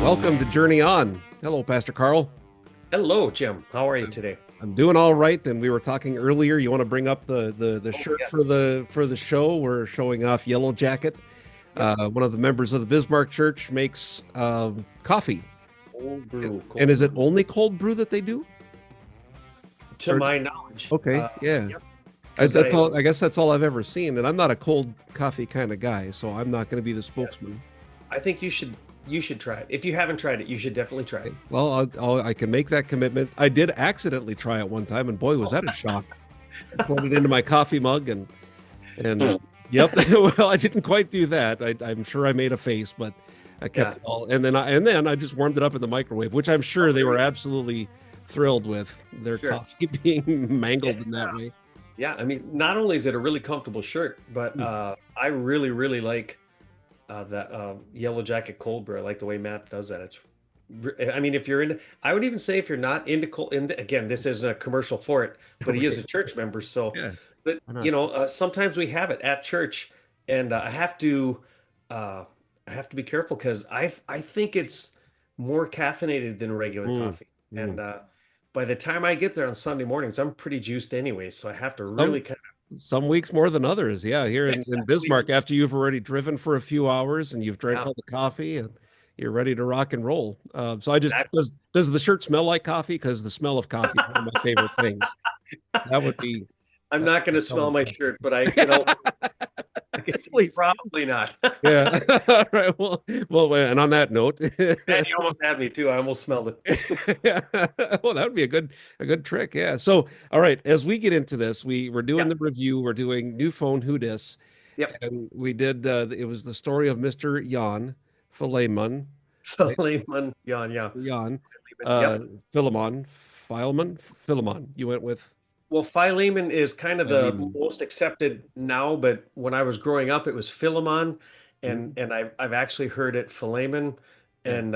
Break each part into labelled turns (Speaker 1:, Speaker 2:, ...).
Speaker 1: Welcome to Journey On. Hello, Pastor Karl.
Speaker 2: Hello, Jim. How are you today?
Speaker 1: I'm doing all right. And we were talking earlier. You want to bring up the shirt
Speaker 2: yeah.
Speaker 1: for the show? We're showing off Yellow Jacket.
Speaker 2: Yep.
Speaker 1: One of the members of the Bismarck Church makes coffee.
Speaker 2: Cold brew.
Speaker 1: And is it only cold brew that they do?
Speaker 2: To my knowledge.
Speaker 1: Okay, yeah.
Speaker 2: Yep.
Speaker 1: I guess that's all I've ever seen. And I'm not a cold coffee kind of guy, so I'm not going to be the spokesman.
Speaker 2: I think you should try it. If you haven't tried it, you should definitely try it.
Speaker 1: Well, I can make that commitment. I did accidentally try it one time, and boy, was that a shock. I poured it into my coffee mug, and yep. Well, I didn't quite do that. I'm sure I made a face, but I kept it all. And then I just warmed it up in the microwave, which I'm sure they were absolutely thrilled with their coffee being mangled in that way.
Speaker 2: Yeah, I mean, not only is it a really comfortable shirt, but I really, really like that Yellow Jacket cold brew. I like the way Matt does that. I mean, if you're into, I would even say if you're not into cold, again, this isn't a commercial for it, but he is a church member. So, but sometimes we have it at church, and I have to be careful because I think it's more caffeinated than regular coffee, and by the time I get there on Sunday mornings, I'm pretty juiced anyway. So I have to really kind of.
Speaker 1: Some weeks more than others. Yeah. Here in Bismarck, after you've already driven for a few hours and you've drank all the coffee and you're ready to rock and roll. So I just, does the shirt smell like coffee? Because the smell of coffee is one of my favorite things. That would be.
Speaker 2: I'm not going to smell my shirt, but I guess probably not.
Speaker 1: Yeah. All right. Well, and on that note,
Speaker 2: and you almost had me too. I almost smelled it.
Speaker 1: Yeah. Well, that would be a good trick. Yeah. So, all right, as we get into this, we're doing the review. We're doing New Phone Who Dis.
Speaker 2: Yep.
Speaker 1: And we did. It was the story of Mr. Jan Philemon.
Speaker 2: Philemon. Jan. Yeah.
Speaker 1: Jan. Philemon. You went with.
Speaker 2: Well, Philemon is kind of the most accepted now, but when I was growing up, it was Philemon, and I've actually heard it Philemon, and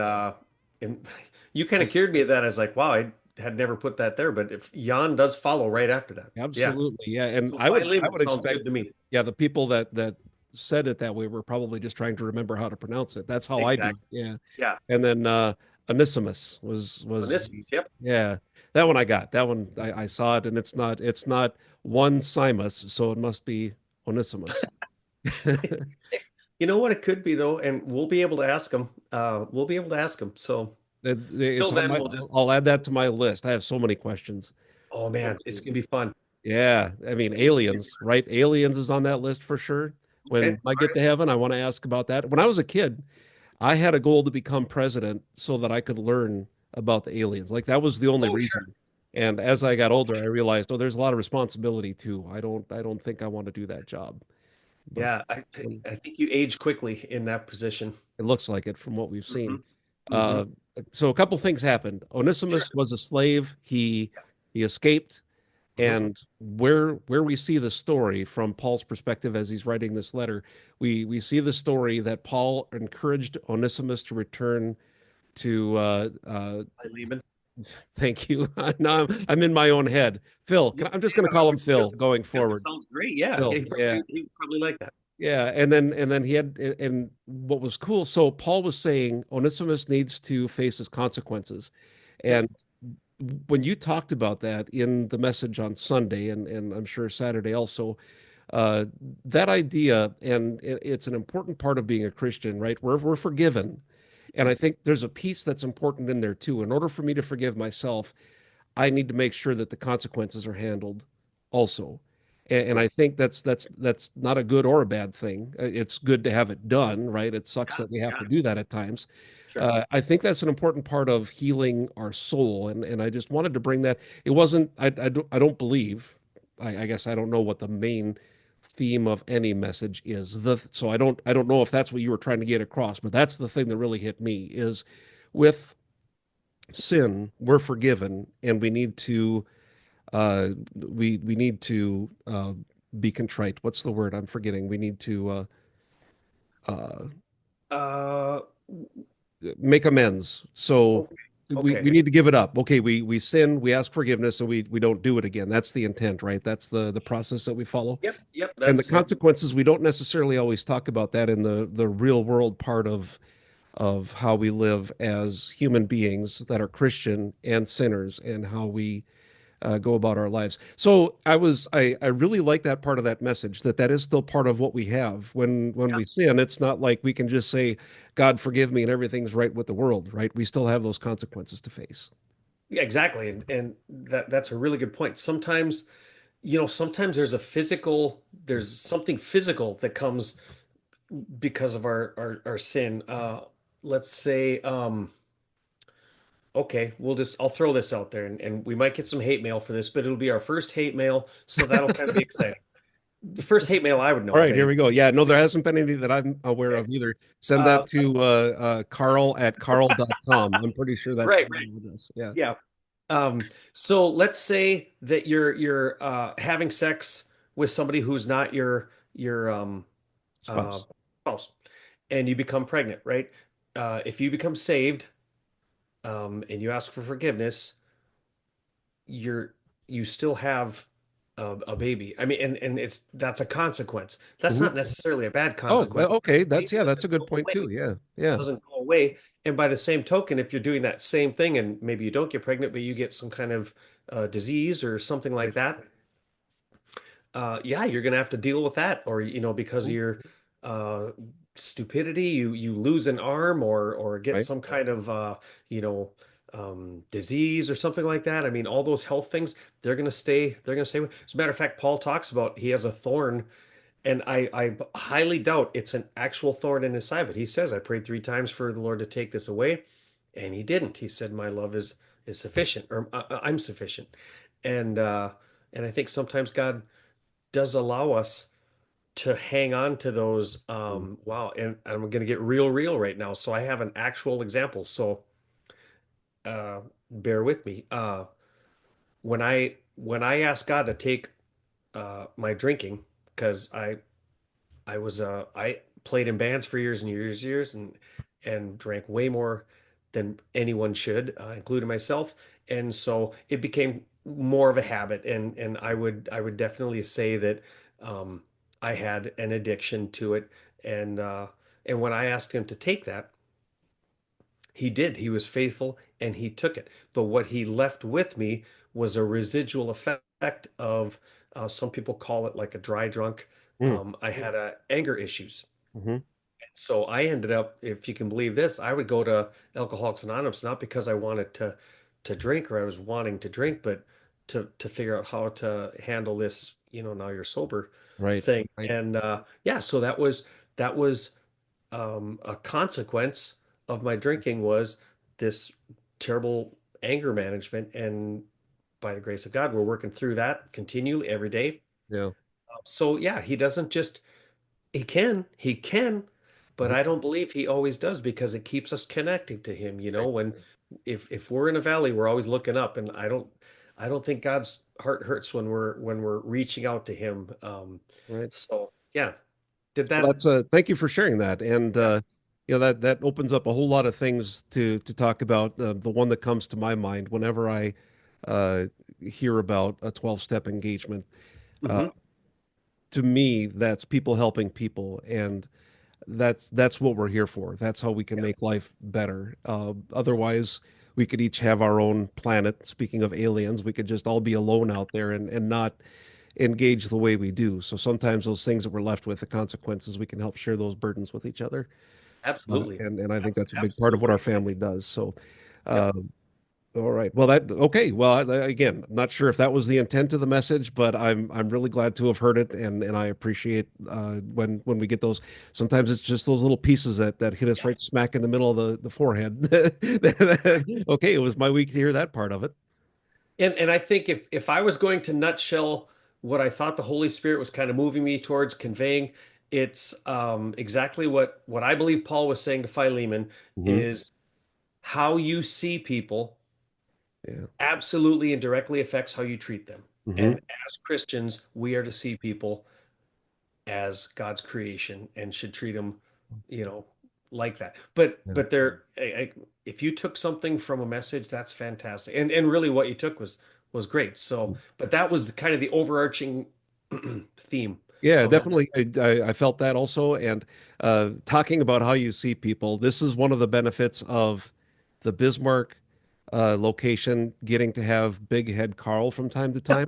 Speaker 2: you kind of cured me of that. I was like, wow, I had never put that there, but if Jan does follow right after that,
Speaker 1: absolutely, yeah. And
Speaker 2: so
Speaker 1: I would
Speaker 2: expect
Speaker 1: good to me. Yeah, the people that said it that way were probably just trying to remember how to pronounce it. That's how I do. Yeah,
Speaker 2: yeah.
Speaker 1: And then Onesimus was
Speaker 2: Onesimus, yep.
Speaker 1: Yeah. That one I got. That one I saw it, and it's not one Simus, so it must be Onesimus.
Speaker 2: You know what it could be though, and we'll be able to ask him. So
Speaker 1: I'll add that to my list. I have so many questions.
Speaker 2: Oh man, it's gonna be fun.
Speaker 1: Yeah, I mean aliens, right? Aliens is on that list for sure. When I get to heaven, I want to ask about that. When I was a kid, I had a goal to become president so that I could learn about the aliens. Like that was the only reason. Sure. And as I got older, I realized, there's a lot of responsibility too. I don't think I want to do that job.
Speaker 2: But yeah, I think you age quickly in that position.
Speaker 1: It looks like it from what we've seen. So a couple things happened. Onesimus was a slave. He escaped. And where we see the story from Paul's perspective as he's writing this letter, we see the story that Paul encouraged Onesimus to return to
Speaker 2: Philemon.
Speaker 1: Thank you. Now I'm in my own head. Phil, I'm just going to call him Phil going forward.
Speaker 2: Sounds great. Yeah.
Speaker 1: Phil,
Speaker 2: he would probably like that.
Speaker 1: Yeah, and then he had, and what was cool, so Paul was saying Onesimus needs to face his consequences. And when you talked about that in the message on Sunday, and I'm sure Saturday also, that idea, and it's an important part of being a Christian, right? We're forgiven. And I think there's a piece that's important in there too. In order for me to forgive myself, I need to make sure that the consequences are handled also. And I think that's not a good or a bad thing. It's good to have it done, right? It sucks that we have to do that at times. Sure. I think that's an important part of healing our soul. And I just wanted to bring that. It wasn't, I don't believe, I guess I don't know what the main theme of any message is. So I don't know if that's what you were trying to get across, but that's the thing that really hit me is with sin, we're forgiven, and we need to we need to be contrite. What's the word? I'm forgetting. We need to make amends. So we
Speaker 2: Okay.
Speaker 1: need to give it up. Okay, we sin, we ask forgiveness, and we don't do it again. That's the intent, right? That's the process that we follow.
Speaker 2: Yep. Yep.
Speaker 1: And the
Speaker 2: That's yep.
Speaker 1: consequences, we don't necessarily always talk about that in the real world part of how we live as human beings that are Christian and sinners, and how we go about our lives. So I really like that part of that message, that that is still part of what we have when
Speaker 2: Yeah.
Speaker 1: we sin. It's not like we can just say, God forgive me, and everything's right with the world, right? We still have those consequences to face.
Speaker 2: Yeah, exactly. And that's a really good point. Sometimes, sometimes there's something physical that comes because of our sin. Let's say, okay, I'll throw this out there and we might get some hate mail for this, but it'll be our first hate mail, so that'll kind of be exciting. The first hate mail I would
Speaker 1: All
Speaker 2: know of
Speaker 1: right, here
Speaker 2: anyway.
Speaker 1: we go. Yeah, no, there hasn't been any that I'm aware
Speaker 2: Okay.
Speaker 1: of either. Send
Speaker 2: Uh,
Speaker 1: that to Carl at carl.com. I'm pretty sure that's
Speaker 2: right,
Speaker 1: the
Speaker 2: right.
Speaker 1: email address. Yeah.
Speaker 2: Yeah. So let's say that you're having sex with somebody who's not your uh
Speaker 1: Spouse.
Speaker 2: spouse, and you become pregnant, right? If you become saved, and you ask for forgiveness, you're you still have a baby. I mean, and that's a consequence. That's
Speaker 1: Mhm.
Speaker 2: not necessarily a bad
Speaker 1: Oh,
Speaker 2: consequence.
Speaker 1: okay.
Speaker 2: The
Speaker 1: That's
Speaker 2: baby
Speaker 1: yeah, that's
Speaker 2: doesn't
Speaker 1: a good
Speaker 2: go
Speaker 1: point
Speaker 2: away.
Speaker 1: too. Yeah. Yeah.
Speaker 2: Doesn't go away. And by the same token, if you're doing that same thing and maybe you don't get pregnant, but you get some kind of disease or something like that, yeah, you're gonna have to deal with that, or because of
Speaker 1: Mhm.
Speaker 2: your uh, stupidity, you lose an arm or get
Speaker 1: Right.
Speaker 2: some kind of you know disease or something like that. I mean, all those health things, they're gonna stay. They're gonna stay. As a matter of fact, Paul talks about he has a thorn, and I highly doubt it's an actual thorn in his side. But he says, I prayed 3 times for the Lord to take this away, and he didn't. He said, my love is sufficient, or I'm sufficient, and uh, and I think sometimes God does allow us to hang on to those.
Speaker 1: Mm.
Speaker 2: Wow, and I'm going to get real right now. So I have an actual example. So bear with me. When I asked God to take my drinking, because I played in bands for years and years and drank way more than anyone should, including myself. And so it became more of a habit. And I would definitely say that um, I had an addiction to it. And when I asked him to take that, he did. He was faithful and he took it. But what he left with me was a residual effect of some people call it like a dry drunk.
Speaker 1: Mm.
Speaker 2: I had anger issues.
Speaker 1: Hmm.
Speaker 2: So I ended up, if you can believe this, I would go to Alcoholics Anonymous not because I wanted to drink or I was wanting to drink, but to figure out how to handle this, now you're sober
Speaker 1: Right.
Speaker 2: thing.
Speaker 1: Right.
Speaker 2: And yeah, so that was a consequence of my drinking was this terrible anger management. And by the grace of God, we're working through that continually every day.
Speaker 1: Yeah.
Speaker 2: So yeah, he doesn't just he can, but
Speaker 1: Mhm.
Speaker 2: I don't believe he always does because it keeps us connected to him.
Speaker 1: Right.
Speaker 2: When if we're in a valley, we're always looking up, and I don't think God's heart hurts when we're reaching out to him.
Speaker 1: Right.
Speaker 2: So yeah, did
Speaker 1: Well,
Speaker 2: that?
Speaker 1: that's thank you for sharing that. And
Speaker 2: Yeah.
Speaker 1: that opens up a whole lot of things to talk about. The one that comes to my mind whenever I uh hear about a 12-step engagement, uh
Speaker 2: Hmm.
Speaker 1: to me, that's people helping people, and that's what we're here for. That's how we can
Speaker 2: Yeah,
Speaker 1: make life better. Otherwise, we could each have our own planet. Speaking of aliens, we could just all be alone out there and not engage the way we do. So sometimes those things that we're left with, the consequences, we can help share those burdens with each other.
Speaker 2: absolutely.
Speaker 1: And I think that's a big part of what
Speaker 2: Absolutely.
Speaker 1: our family does. So,
Speaker 2: Yep.
Speaker 1: uh, all right. Well, okay. Well, again, I'm not sure if that was the intent of the message, but I'm really glad to have heard it, and I appreciate when we get those. Sometimes it's just those little pieces that hit us
Speaker 2: Yeah.
Speaker 1: right smack in the middle of the forehead. Okay, it was my week to hear that part of it.
Speaker 2: And I think if I was going to nutshell what I thought the Holy Spirit was kind of moving me towards conveying, it's exactly what I believe Paul was saying to Philemon
Speaker 1: Hmm.
Speaker 2: is how you see people
Speaker 1: Yeah.
Speaker 2: absolutely and directly affects how you treat them.
Speaker 1: Hmm.
Speaker 2: And as Christians, we are to see people as God's creation and should treat them, you know, like that. But
Speaker 1: Yeah.
Speaker 2: but there, if you took something from a message, that's fantastic. And really, what you took was great. So, but that was kind of the overarching theme
Speaker 1: Yeah,
Speaker 2: of it.
Speaker 1: definitely. I felt that also. And talking about how you see people, this is one of the benefits of the Bismarck location getting to have Big Head Carl from time to time.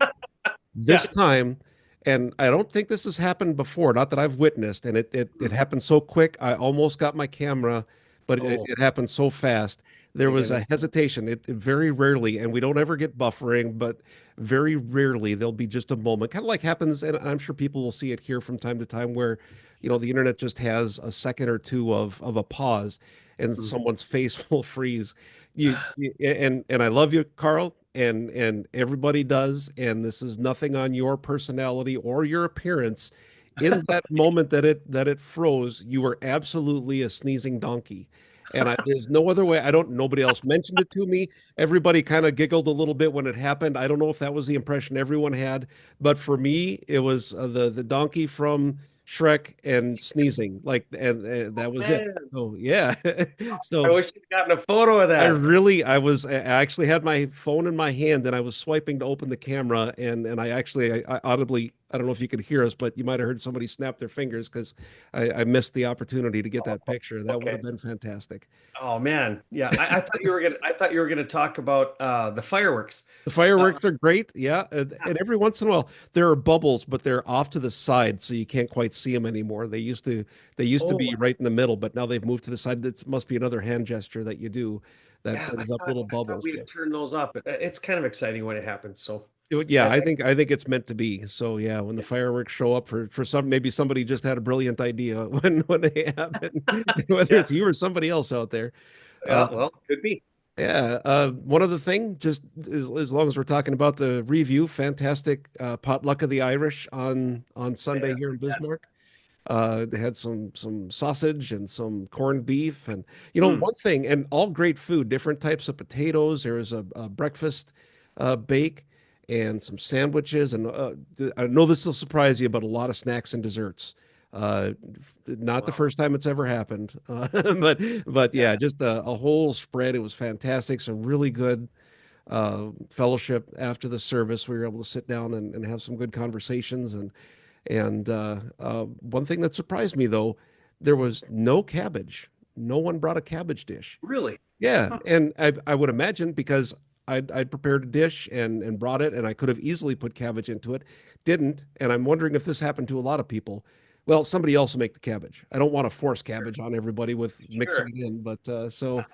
Speaker 1: This
Speaker 2: Yeah.
Speaker 1: time, and I don't think this has happened before, not that I've witnessed, and it
Speaker 2: Hmm.
Speaker 1: happened so quick, I almost got my camera, but
Speaker 2: Oh
Speaker 1: it happened so fast. There
Speaker 2: my
Speaker 1: was
Speaker 2: goodness.
Speaker 1: a hesitation. It very rarely, and we don't ever get buffering, but very rarely there'll be just a moment, kind of like happens, and I'm sure people will see it here from time to time, where, the internet just has a second or two of a pause, and
Speaker 2: Mhm.
Speaker 1: someone's face will freeze. And I love you, Carl, and everybody does, and this is nothing on your personality or your appearance. In that moment that it froze, you were absolutely a sneezing donkey. And there's no other way. Nobody else mentioned it to me. Everybody kind of giggled a little bit when it happened. I don't know if that was the impression everyone had, but for me, it was the donkey from Shrek and sneezing and that was it.
Speaker 2: Man,
Speaker 1: So yeah.
Speaker 2: I
Speaker 1: So
Speaker 2: wish you'd gotten a photo of that.
Speaker 1: I actually had my phone in my hand and I was swiping to open the camera and I audibly, I don't know if you could hear us, but you might have heard somebody snap their fingers because I missed the opportunity to get that picture. That would have
Speaker 2: Okay.
Speaker 1: been fantastic.
Speaker 2: Oh man, yeah. I thought you were gonna talk about the fireworks.
Speaker 1: The
Speaker 2: Uh,
Speaker 1: fireworks are great, yeah, and every once in a while there are bubbles, but they're off to the side, so you can't quite see them anymore. They used to
Speaker 2: oh
Speaker 1: be right in the middle, but now they've moved to the side. That must be another hand gesture that you do that
Speaker 2: yeah,
Speaker 1: brings up little
Speaker 2: I thought
Speaker 1: bubbles.
Speaker 2: we'd turn those off, but it's kind of exciting when it happens. So
Speaker 1: Yeah,
Speaker 2: that,
Speaker 1: I think it's meant to be. So yeah, when the fireworks show up for some, maybe somebody just had a brilliant idea when they happen, whether
Speaker 2: yeah,
Speaker 1: it's you or somebody else out there. Uh,
Speaker 2: yeah, well, could be.
Speaker 1: yeah. One other thing, just as long as we're talking about the review, fantastic potluck of the Irish on
Speaker 2: Yeah,
Speaker 1: Sunday here in Bismarck. They had some sausage and some corned beef, and
Speaker 2: mm,
Speaker 1: one thing, and all great food, different types of potatoes. There was a breakfast bake and some sandwiches, and I know this will surprise you, but a lot of snacks and desserts. Not the
Speaker 2: wow.
Speaker 1: first time it's ever happened, but
Speaker 2: Yeah,
Speaker 1: yeah, just a whole spread. It was fantastic. Some really good fellowship after the service. We were able to sit down and have some good conversations and one thing that surprised me though, there was no cabbage. No one brought a cabbage dish.
Speaker 2: really.
Speaker 1: Yeah,
Speaker 2: Huh.
Speaker 1: and I would imagine because I'd prepared a dish and brought it, and I could have easily put cabbage into it, didn't, and I'm wondering if this happened to a lot of people. Well, somebody else will make the cabbage. I don't want to force
Speaker 2: Sure,
Speaker 1: cabbage on everybody with mixing
Speaker 2: sure.
Speaker 1: it in, but so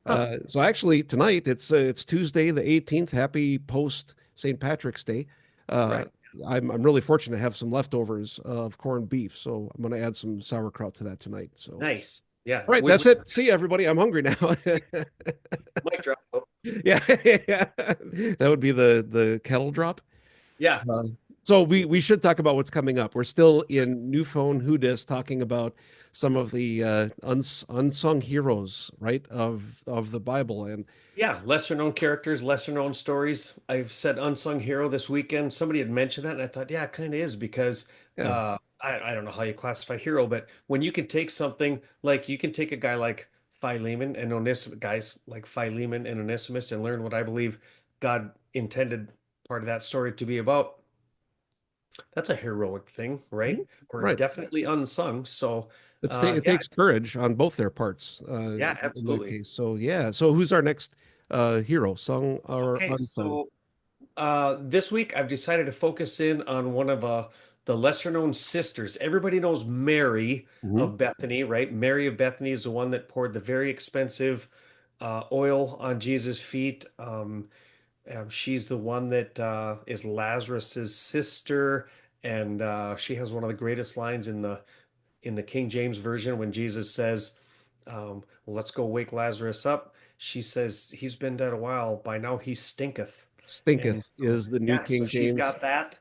Speaker 2: Huh.
Speaker 1: so actually tonight it's Tuesday the 18th. Happy post St. Patrick's Day. Uh,
Speaker 2: Right.
Speaker 1: I'm really fortunate to have some leftovers of corned beef, so I'm going to add some sauerkraut to that tonight. So, all
Speaker 2: Nice. Yeah.
Speaker 1: right, that's it. See you, everybody. I'm hungry now.
Speaker 2: Mic drop. Oh,
Speaker 1: Yeah, yeah. That would be the kettle drop.
Speaker 2: yeah.
Speaker 1: Uh, so we should talk about what's coming up. We're still in New Phone Who Dis talking about some of the unsung heroes, right, of the Bible. And
Speaker 2: Yeah, lesser known characters, lesser known stories. I've said unsung hero this weekend. Somebody had mentioned that, and I thought, yeah, it kind of is because
Speaker 1: yeah,
Speaker 2: I don't know how you classify hero, but when you can take something like you can take a guy like Philemon and Onesimus, guys like Philemon and Onesimus, and learn what I believe God intended part of that story to be about. That's a heroic thing,
Speaker 1: mhm,
Speaker 2: right? Or
Speaker 1: right.
Speaker 2: definitely unsung. So,
Speaker 1: It
Speaker 2: yeah,
Speaker 1: takes courage on both their parts
Speaker 2: yeah,
Speaker 1: in that
Speaker 2: absolutely.
Speaker 1: case. So yeah. So who's our next hero, sung or
Speaker 2: Okay,
Speaker 1: unsung?
Speaker 2: so this week I've decided to focus in on one of the lesser known sisters. Everybody knows Mary
Speaker 1: Hmm.
Speaker 2: of Bethany, right? Mary of Bethany is the one that poured the very expensive oil on Jesus' feet. She's the one that is Lazarus's sister, and she has one of the greatest lines in the King James version when Jesus says, well, "Let's go wake Lazarus up." She says, "He's been dead a while. By now he stinketh." And
Speaker 1: Stinketh
Speaker 2: so,
Speaker 1: is the New
Speaker 2: yeah, so
Speaker 1: King
Speaker 2: she's
Speaker 1: James.
Speaker 2: got that.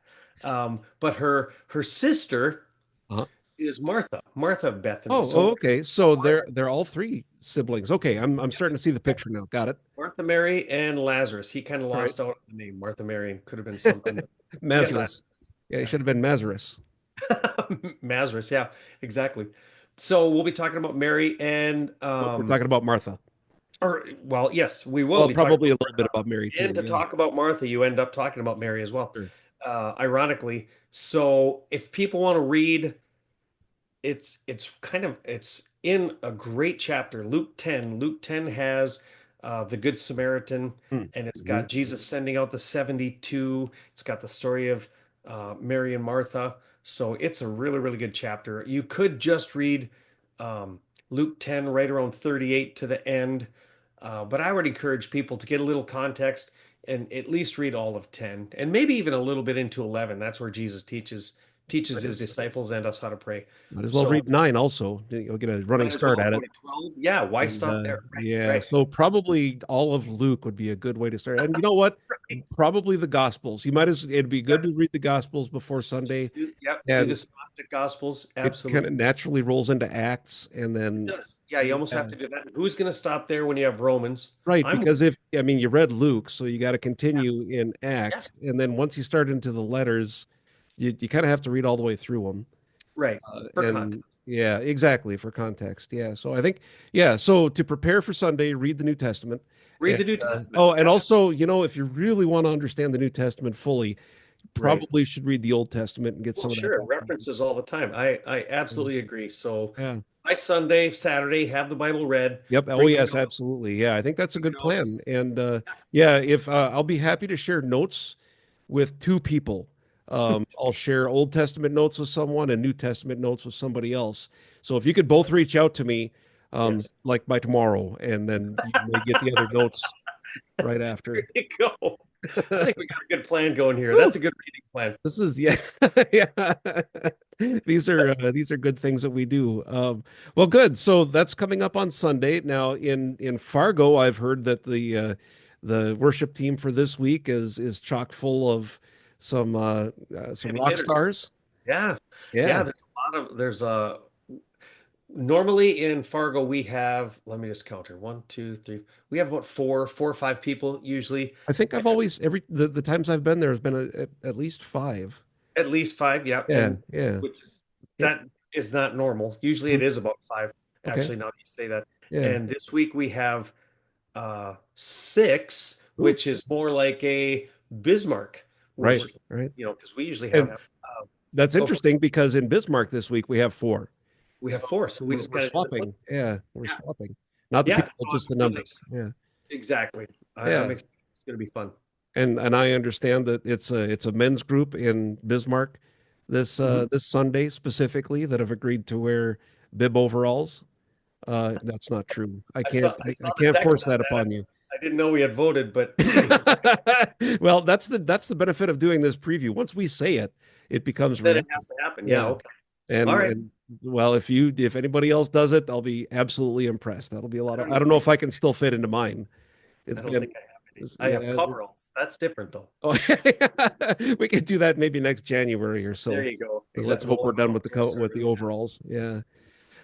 Speaker 2: But her sister
Speaker 1: Uh-huh.
Speaker 2: is Martha, Martha of Bethany.
Speaker 1: Oh,
Speaker 2: So
Speaker 1: okay. So
Speaker 2: Martha,
Speaker 1: they're all three siblings. Okay, I'm starting to see the picture now. Got it.
Speaker 2: Martha Mary, and Lazarus. He kind of
Speaker 1: All right.
Speaker 2: lost out on the name Martha Mary and could have been something. We got
Speaker 1: Mazarus. Yeah, he
Speaker 2: Yeah.
Speaker 1: should have been Mazarus.
Speaker 2: Lazarus. Yeah, exactly. So we'll be talking about Mary and
Speaker 1: Well, we're talking about Martha.
Speaker 2: or well, yes, we will
Speaker 1: Well,
Speaker 2: be talking
Speaker 1: probably a
Speaker 2: about
Speaker 1: little bit
Speaker 2: Martha.
Speaker 1: about Mary
Speaker 2: And
Speaker 1: too.
Speaker 2: to
Speaker 1: Yeah,
Speaker 2: talk about Martha, you end up talking about Mary as well,
Speaker 1: sure.
Speaker 2: ironically. So if people want to read, it's in a great chapter, Luke 10. Luke 10 has the Good Samaritan, and it's
Speaker 1: Mm-hmm.
Speaker 2: got Jesus sending out the 72. It's got the story of Mary and Martha. So it's a really, really good chapter. You could just read Luke 10 right around 38 to the end, but I would encourage people to get a little context and at least read all of 10 and maybe even a little bit into 11. That's where Jesus teaches his disciples and us how to pray.
Speaker 1: Might as well
Speaker 2: So
Speaker 1: read 9 also. You'll get a running
Speaker 2: might as well
Speaker 1: start at
Speaker 2: go
Speaker 1: it.
Speaker 2: to 12. Yeah, why
Speaker 1: And
Speaker 2: stop there? Right,
Speaker 1: yeah,
Speaker 2: right,
Speaker 1: so probably all of Luke would be a good way to start. And you know what?
Speaker 2: right.
Speaker 1: Probably the Gospels. You might as it'd be good
Speaker 2: Yep.
Speaker 1: to read the Gospels before Sunday,
Speaker 2: Do
Speaker 1: and
Speaker 2: the synoptic gospels.
Speaker 1: it kind
Speaker 2: Absolutely.
Speaker 1: of naturally rolls into Acts, and
Speaker 2: It
Speaker 1: then
Speaker 2: does. Yeah, you almost
Speaker 1: yeah,
Speaker 2: have to do that. Who's going to stop there when you have Romans?
Speaker 1: right.
Speaker 2: I'm
Speaker 1: Because if I mean you read Luke, so you got to
Speaker 2: yeah,
Speaker 1: continue in
Speaker 2: yeah,
Speaker 1: Acts, and then once you start into the letters, you kind of have to read all the way through them.
Speaker 2: right. For
Speaker 1: And
Speaker 2: context.
Speaker 1: yeah, exactly for context. Yeah. So I think, yeah. So to prepare for Sunday, read the New Testament.
Speaker 2: Read
Speaker 1: And,
Speaker 2: the New Testament.
Speaker 1: oh, and
Speaker 2: Absolutely.
Speaker 1: also, if you really want to understand the New Testament fully,
Speaker 2: Right.
Speaker 1: probably should read the Old Testament and get
Speaker 2: Well,
Speaker 1: some of that
Speaker 2: sure.
Speaker 1: background.
Speaker 2: References all the time. I absolutely agree. So
Speaker 1: Yeah.
Speaker 2: by Sunday, Saturday, have the Bible read,
Speaker 1: Yep. Oh,
Speaker 2: bring your
Speaker 1: yes,
Speaker 2: notes,
Speaker 1: absolutely. Yeah, I think that's a
Speaker 2: bring
Speaker 1: good plan.
Speaker 2: notes.
Speaker 1: And
Speaker 2: Yeah.
Speaker 1: yeah, if I'll be happy to share notes with two people. I'll share Old Testament notes with someone and New Testament notes with somebody else. So if you could both reach out to me,
Speaker 2: Yes.
Speaker 1: like by tomorrow, and then you may get the other notes right
Speaker 2: There
Speaker 1: after.
Speaker 2: you go. I think we got a good plan going here.
Speaker 1: Woo!
Speaker 2: That's a good reading plan.
Speaker 1: This is yeah, yeah. These are good things that we do. Well, good. So that's coming up on Sunday. Now in Fargo, I've heard that the worship team for this week is chock full of some
Speaker 2: Heavy
Speaker 1: rock
Speaker 2: hitters.
Speaker 1: stars.
Speaker 2: Yeah.
Speaker 1: Yeah,
Speaker 2: Yeah, there's a lot of there's normally in Fargo we have, let me just count here. One, two, three. We have about four or five people usually.
Speaker 1: I think
Speaker 2: And
Speaker 1: I've always the times I've been there has been at least five.
Speaker 2: at least five, yeah.
Speaker 1: Yeah,
Speaker 2: And
Speaker 1: yeah.
Speaker 2: which is
Speaker 1: Yep.
Speaker 2: that is not normal. Usually
Speaker 1: Mhm.
Speaker 2: it is about five,
Speaker 1: Okay.
Speaker 2: actually, now that you say that.
Speaker 1: Yeah.
Speaker 2: And this week we have six,
Speaker 1: Ooh.
Speaker 2: which is more like a Bismarck
Speaker 1: Right.
Speaker 2: worship,
Speaker 1: Right.
Speaker 2: because we usually have
Speaker 1: And that's
Speaker 2: go for
Speaker 1: interesting because in Bismarck this week we have four.
Speaker 2: we
Speaker 1: So
Speaker 2: have four, so we just
Speaker 1: we're
Speaker 2: kind of did the flip.
Speaker 1: swapping. Yeah, we're
Speaker 2: Yeah,
Speaker 1: swapping. Not the
Speaker 2: yeah.
Speaker 1: people,
Speaker 2: So
Speaker 1: just the
Speaker 2: I'm
Speaker 1: numbers. Yeah.
Speaker 2: exactly. I'm
Speaker 1: Yeah.
Speaker 2: excited. It's going to be fun.
Speaker 1: And I understand that it's a men's group in Bismarck
Speaker 2: Mhm.
Speaker 1: this Sunday specifically that have agreed to wear bib overalls. That's not true.
Speaker 2: I
Speaker 1: I
Speaker 2: saw the
Speaker 1: can't
Speaker 2: text
Speaker 1: force
Speaker 2: on
Speaker 1: that
Speaker 2: that.
Speaker 1: upon you.
Speaker 2: I didn't know we had voted, but hey,
Speaker 1: Well, that's the benefit of doing this preview. Once we say it, it becomes
Speaker 2: then it
Speaker 1: reality.
Speaker 2: has to happen. Yeah,
Speaker 1: Yeah.
Speaker 2: okay. All
Speaker 1: And
Speaker 2: right.
Speaker 1: and well, if anybody else does it, I'll be absolutely impressed. That'll be a lot
Speaker 2: I
Speaker 1: of
Speaker 2: don't
Speaker 1: I
Speaker 2: know
Speaker 1: don't
Speaker 2: if
Speaker 1: know
Speaker 2: I
Speaker 1: if I can still fit into mine.
Speaker 2: I
Speaker 1: It's
Speaker 2: don't
Speaker 1: been
Speaker 2: think I have any. I have
Speaker 1: yeah.
Speaker 2: coveralls. That's different though.
Speaker 1: Oh, we could do that maybe next January or
Speaker 2: There
Speaker 1: so.
Speaker 2: you go.
Speaker 1: Let's
Speaker 2: Exactly.
Speaker 1: hope
Speaker 2: We'll
Speaker 1: we're
Speaker 2: have
Speaker 1: done
Speaker 2: an
Speaker 1: with
Speaker 2: outdoor
Speaker 1: with the
Speaker 2: service. Yeah.
Speaker 1: overalls. Yeah.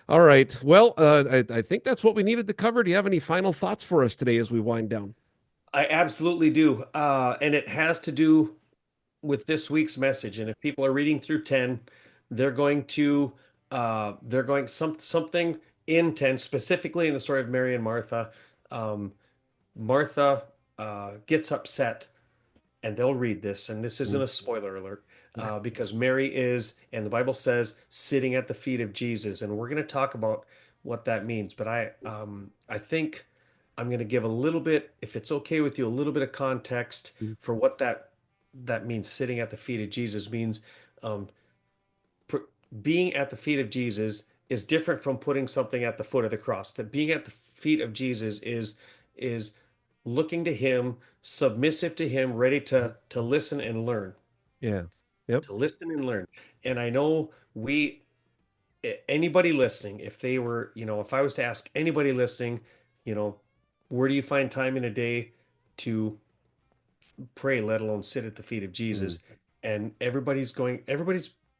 Speaker 1: All right. Well, I think that's what we needed to cover. Do you have any final thoughts for us today as we wind down?
Speaker 2: I absolutely do. And it has to do with this week's message. And if people are reading through 10, they're going something in 10, specifically in the story of Mary and Martha. Um, Martha gets upset, and they'll read this, and this isn't
Speaker 1: Mm.
Speaker 2: a spoiler alert, because Mary is, and the Bible says, sitting at the feet of Jesus, and we're going to talk about what that means. But I think I'm going to give a little bit, if it's okay with you, a little bit of context
Speaker 1: Mm.
Speaker 2: for what that means. Sitting at the feet of Jesus means um, pr- being at the feet of Jesus is different from putting something at the foot of the cross. That being at the feet of Jesus is looking to him, submissive to him, ready to listen and learn,
Speaker 1: Yeah. Yep.
Speaker 2: to listen and learn. And I know anybody listening, if they were, if I was to ask anybody listening, you know, where do you find time in a day to pray, let alone sit at the feet of
Speaker 1: Mm.
Speaker 2: Jesus? And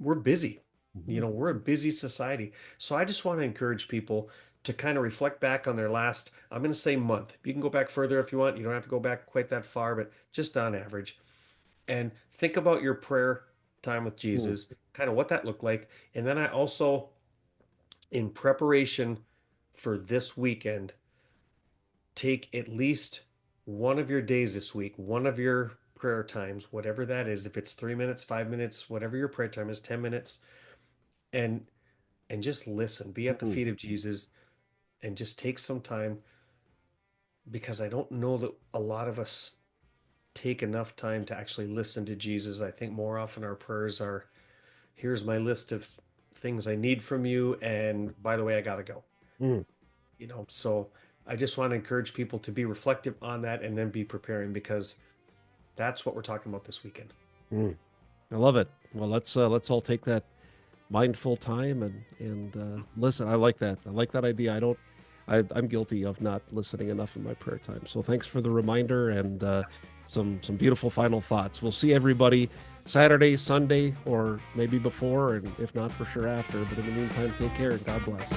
Speaker 2: we're busy.
Speaker 1: Mhm.
Speaker 2: We're a busy society. So I just want to encourage people to kind of reflect back on their last, I'm going to say month. You can go back further if you want. You don't have to go back quite that far, but just on average. And think about your prayer time with
Speaker 1: Mm.
Speaker 2: Jesus, kind of what that looked like. And then I also in preparation for this weekend, take at least one of your days this week, one of your prayer times, whatever that is, if it's 3 minutes, 5 minutes, whatever your prayer time is, 10 minutes, and just listen, be at the
Speaker 1: Mm,
Speaker 2: feet of Jesus and just take some time, because I don't know that a lot of us take enough time to actually listen to Jesus. I think more often our prayers are, here's my list of things I need from you, and by the way, I gotta go.
Speaker 1: mm,
Speaker 2: So I just want to encourage people to be reflective on that and then be preparing, because that's what we're talking about this weekend.
Speaker 1: mm. I love it. Well, let's all take that mindful time and listen. I like that. I like that idea. I'm guilty of not listening enough in my prayer time. So thanks for the reminder and some beautiful final thoughts. We'll see everybody Saturday, Sunday, or maybe before, and if not, for sure after. But in the meantime, take care and God bless.